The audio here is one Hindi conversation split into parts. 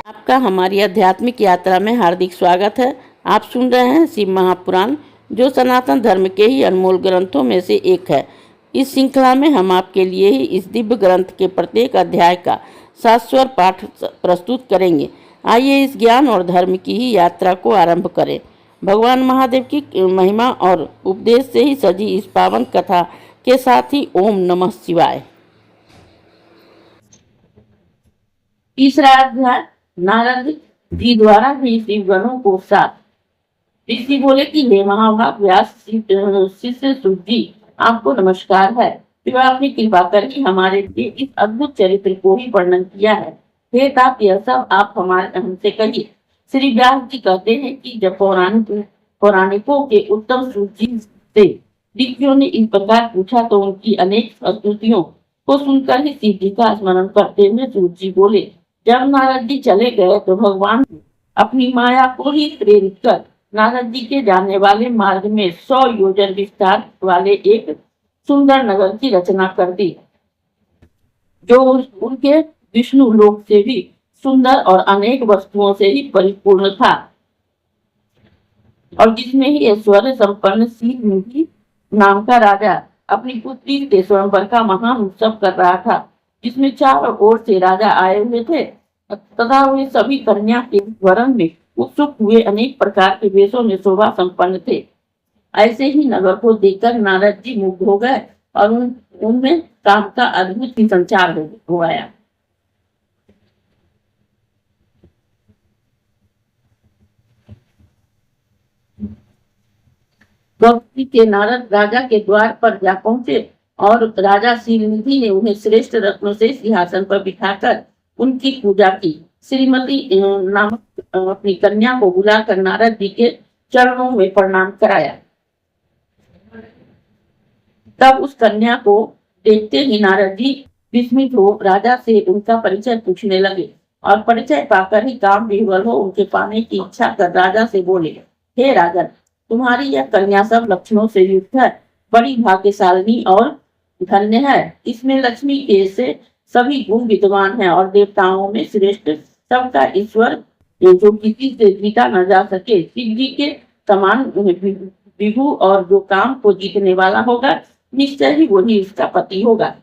आपका हमारी आध्यात्मिक यात्रा में हार्दिक स्वागत है। आप सुन रहे हैं शिव महापुराण, जो सनातन धर्म के ही अनमोल ग्रंथों में से एक है। इस श्रृंखला में हम आपके लिए ही इस दिव्य ग्रंथ के प्रत्येक अध्याय का शाश्वत पाठ प्रस्तुत करेंगे। आइए इस ज्ञान और धर्म की ही यात्रा को आरंभ करें। भगवान महादेव की महिमा और उपदेश से ही सजी इस पावन कथा के साथ ही ओम नमः शिवाय। तीसरा अध्याय, नारद जी द्वारा भी शिवगणों को साथ। ऋषि बोले कि हे महाभाग व्यास शिष्य सुत जी, आपको नमस्कार है। शिव आपने कृपा करके हमारे लिए इस अद्भुत चरित्र को ही वर्णन किया है। हे तात, यह सब आप हमारे हमसे कहिए। श्री व्यास जी कहते हैं कि जब पौराणिकों के उत्तम सूत जी से ऋषियों ने इस प्रकार पूछा तो उनकी अनेक स्तुतियों को सुनकर ही शिव जी का स्मरण करते हुए सूत जी बोले, जब नारद जी चले गए तो भगवान अपनी माया को ही प्रेरित कर नारद जी के जाने वाले मार्ग में 100 योजन विस्तार वाले एक सुंदर नगर की रचना कर दी, जो उनके विष्णु लोक से भी सुंदर और अनेक वस्तुओं से ही परिपूर्ण था, और जिसमें ही ऐश्वर्य संपन्न शील नाम का राजा अपनी पुत्री के स्वयंवर का महान उत्सव कर रहा था, जिसमें चारों ओर से राजा आए हुए थे तथा वे सभी कन्या के वरण में उत्सुक हुए अनेक प्रकार के वेशों में शोभा संपन्न थे। ऐसे ही नगर को देखकर नारद जी मुग्ध हो गए और उनमें काम का अद्भुत ही संचार हो आया। गौतमी के नारद राजा के द्वार पर जा पहुंचे और राजा शीलनिधि ने उन्हें श्रेष्ठ रत्नों से सिंहासन पर बिठाकर उनकी पूजा की। श्रीमती नामक अपनी कन्या को बुलाकर नारद जी के चरणों में प्रणाम कराया। तब उस कन्या को देखते ही नारद जी विस्मित हो राजा से उनका परिचय पूछने लगे, और परिचय पाकर ही काम विह्वल हो उनके पाने की इच्छा कर राजा से बोले, हे राजन, तुम्हारी यह कन्या सब लक्षणों से युक्त है, बड़ी भाग्यशालिनी और धन्य है। इसमें लक्ष्मी के से सभी गुण विद्वान हैं और देवताओं में श्रेष्ठ सबका ईश्वर, जो किसी से जीता न जा सके, शिव जी के समान विभु और जो काम को जीतने वाला होगा, निश्चय ही वही इसका पति होगा।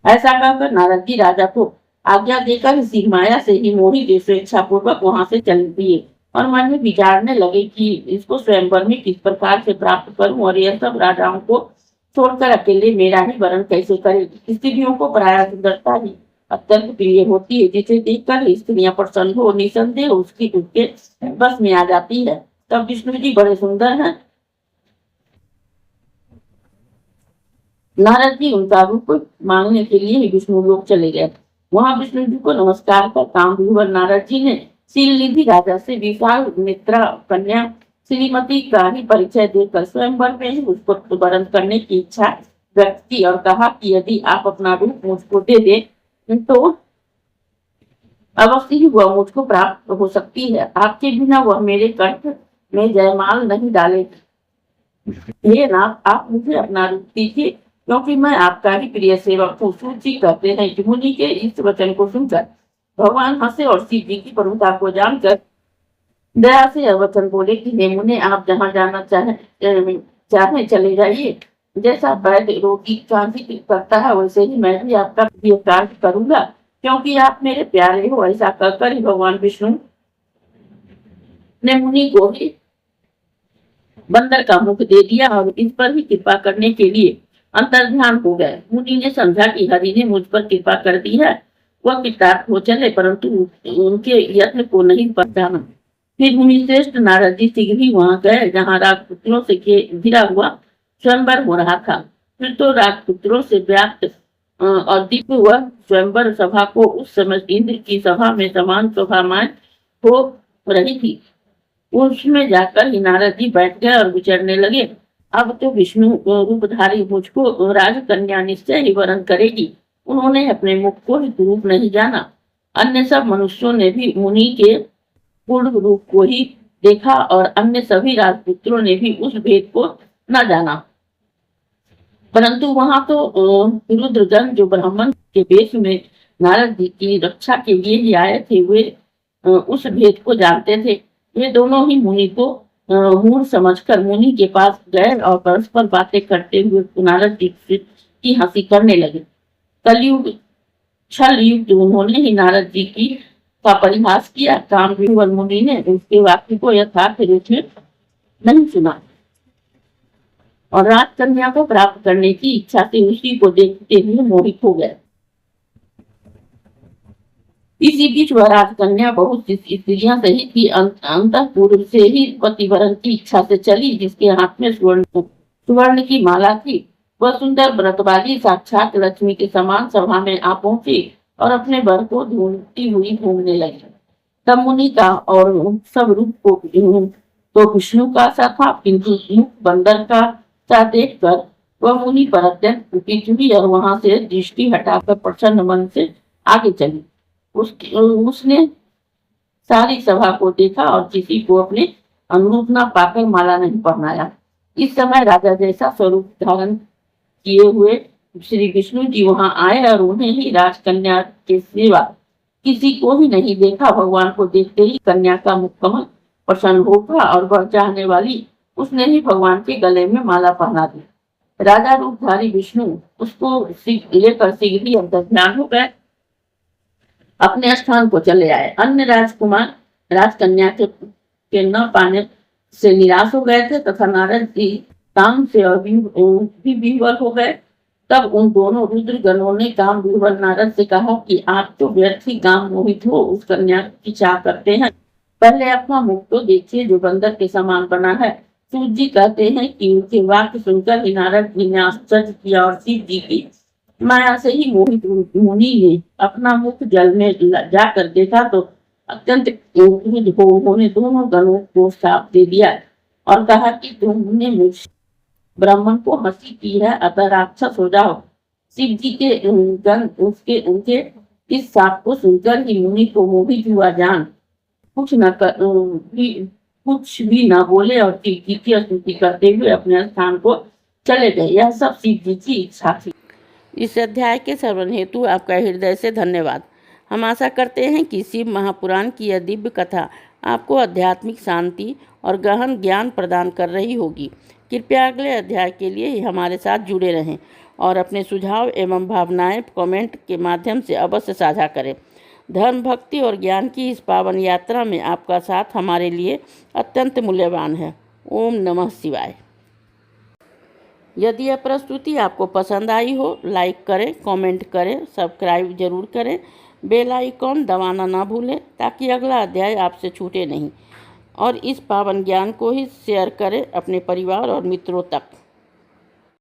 ऐसा कहकर नारद जी राजा को आज्ञा देकर शिव माया से ही मोहित स्वेच्छा पूर्वक वहां से चल दिए और मन में विचारने लगे कि इसको स्वयंवर में किस प्रकार से प्राप्त करूं, और यह सब राजाओं को छोड़कर अकेले मेरा ही वरण कैसे करेगी। स्त्रियों को प्राय सुंदरता ही अत्यंत प्रिय होती है, जिसे देखकर स्त्रियां प्रसन्न हो निसंदेह उसके बस में आ जाती है। तब विष्णु जी बड़े सुंदर हैं। नारद जी उनका रूप मांगने के लिए विष्णु लोक चले गए। वहां विष्णु जी को नमस्कार कर काम विह्वल नारद जी ने शीलनिधि राजा से विशाल मित्रा कन्या श्रीमती का ही परिचय देकर स्वयंवर में ही उसको वरण करने की इच्छा व्यक्त की और कहा कि यदि आप अपना रूप मुझको दे दे तो अवश्य ही वह मुझको प्राप्त हो सकती है। आपके बिना वह मेरे कंठ में जयमाल नहीं डालेगी। हे नाथ, आप मुझे अपना रूप दीजिए, क्योंकि मैं आपका ही प्रिय सेवक हूँ। सूत जी कहते हैं कि मुनि के इस वचन को सुनकर भगवान हंसे और शिव जी की प्रभुता को जानकर दया से यह वचन बोले कि हे मुने, आप जहाँ जाना चाहे चले जाइए। जैसा वैद्य रोगी का जिक्र करता है, वैसे ही मैं भी आपका प्रिय कार्य करूंगा, क्योंकि आप मेरे प्यारे हो। ऐसा कहकर ही भगवान विष्णु ने मुनि को ही बंदर का मुख दे दिया और इस पर ही कृपा करने के लिए अंतर्ध्यान हो गए। मुनि ने समझा कि हरि ने मुझ पर कृपा कर दी है, वह कृतार्थ हो चले, परंतु उनके यत्न को नहीं पहचाना। फिर मुनि श्रेष्ठ नारद जी शीघ्र ही वहां गए जहाँ राजपुत्रों से घिरा हुआ स्वयंवर हो रहा था। फिर तो राजपुत्रों से व्याप्त और दिव्य वह स्वयंवर सभा को उस समय इंद्र की सभा में समान शोभामान हो रही थी। उसमें जाकर ही नारद जी बैठ गए और विचरने लगे, अब तो विष्णु रूपधारी मुझको राजकन्या निश्चय ही वरण करेगी। उन्होंने अपने मुख को ही रूप नहीं जाना। अन्य सब मनुष्यों ने भी मुनि के पूर्ण रूप को ही देखा और अन्य सभी राजपुत्रों ने भी उस भेद को न जाना। परंतु वहां तो रुद्रगण जो ब्राह्मण के वेश में नारद जी की रक्षा के लिए ही आए थे, वे उस भेद को जानते थे। वे दोनों ही मुनि को मूढ़ समझकर मुनि के पास गए और परस्पर बातें करते हुए नारद जी की हंसी करने लगे। कलयुग छल युग उन्होंने ही नारद जी की का परिहास किया। कामदेव मुनि ने उसके वाक्य को यथार्थ रूप में नहीं सुना और राजकन्या को प्राप्त करने की इच्छा से उसी को देखते हुए मोहित हो गए। इसी बीच वह राजकन्या बहुत सी स्त्रियां सहित की अंतःपुर से ही पतिवरण की इच्छा से चली, जिसके हाथ में सुवर्ण की माला थी। वह सुंदर व्रतवादी साक्षात लक्ष्मी के समान सभा में आ पहुंची और अपने वर को ढूंढती हुई घूमने लगी। तब मुनि का और सब रूप को तो विष्णु का सा था, किंतु मुख बंदर का सा देखकर वह मुनि पर अत्यंत कुपित हुई और वहां से दृष्टि हटाकर प्रसन्न मन से आगे चली। उसने सारी सभा को देखा और किसी को अपने अनुरूप न पाकर माला नहीं पहनाया। इस समय राजा जैसा स्वरूप धारण किए हुए श्री विष्णु जी वहां आए और उन्हें ही राजकन्या के सिवा किसी को ही नहीं देखा। भगवान को देखते ही कन्या का मुख कमल प्रसन्न होगा और वह चाहने वाली उसने ही भगवान के गले में माला पहना दी। राजा रूपधारी विष्णु उसको लेकर शीघ्र ही अंतर्ध्यान हो गए, अपने स्थान को चले आए। अन्य राजकुमार राजकन्या के न पाने से निराश हो गए थे तथा नारद जी काम से भी विह्वल हो गए। तब उन दोनों रुद्र गणों ने काम विह्वल नारद से कहा कि आप तो व्यर्थ ही काम मोहित हो उस कन्या की चाह करते हैं, पहले अपना मुख तो देखिए जो बंदर के समान बना है। सूत जी कहते हैं कि उनके वाक्य सुनकर ही नारद जी ने आश्चर्य किया और शिव जी की माया से ही मोहित मुनि ने अपना मुख जल में जाकर देखा तो अत्यंत क्रोधित हो उन्होंने दोनों गणों को श्राप दे दिया और कहा कि तुमने मुझ ब्राह्मण को हंसी की है, अतः राक्षस हो जाओ। शिव जी के गण उनके इस श्राप को सुनकर ही मुनि को मोहित हुआ जान कुछ भी न बोले और शिव जी की स्तुति करते हुए अपने स्थान को चले गए। यह सब शिव जी की इच्छा थी। इस अध्याय के श्रवण हेतु आपका हृदय से धन्यवाद। हम आशा करते हैं कि शिव महापुराण की यह दिव्य कथा आपको आध्यात्मिक शांति और गहन ज्ञान प्रदान कर रही होगी। कृपया अगले अध्याय के लिए हमारे साथ जुड़े रहें और अपने सुझाव एवं भावनाएं कमेंट के माध्यम से अवश्य साझा करें। धर्म, भक्ति और ज्ञान की इस पावन यात्रा में आपका साथ हमारे लिए अत्यंत मूल्यवान है। ओम नमः शिवाय। यदि यह प्रस्तुति आपको पसंद आई हो, लाइक करें, कमेंट करें, सब्सक्राइब जरूर करें, बेल आइकॉन दबाना ना भूलें ताकि अगला अध्याय आपसे छूटे नहीं। और इस पावन ज्ञान को ही शेयर करें अपने परिवार और मित्रों तक।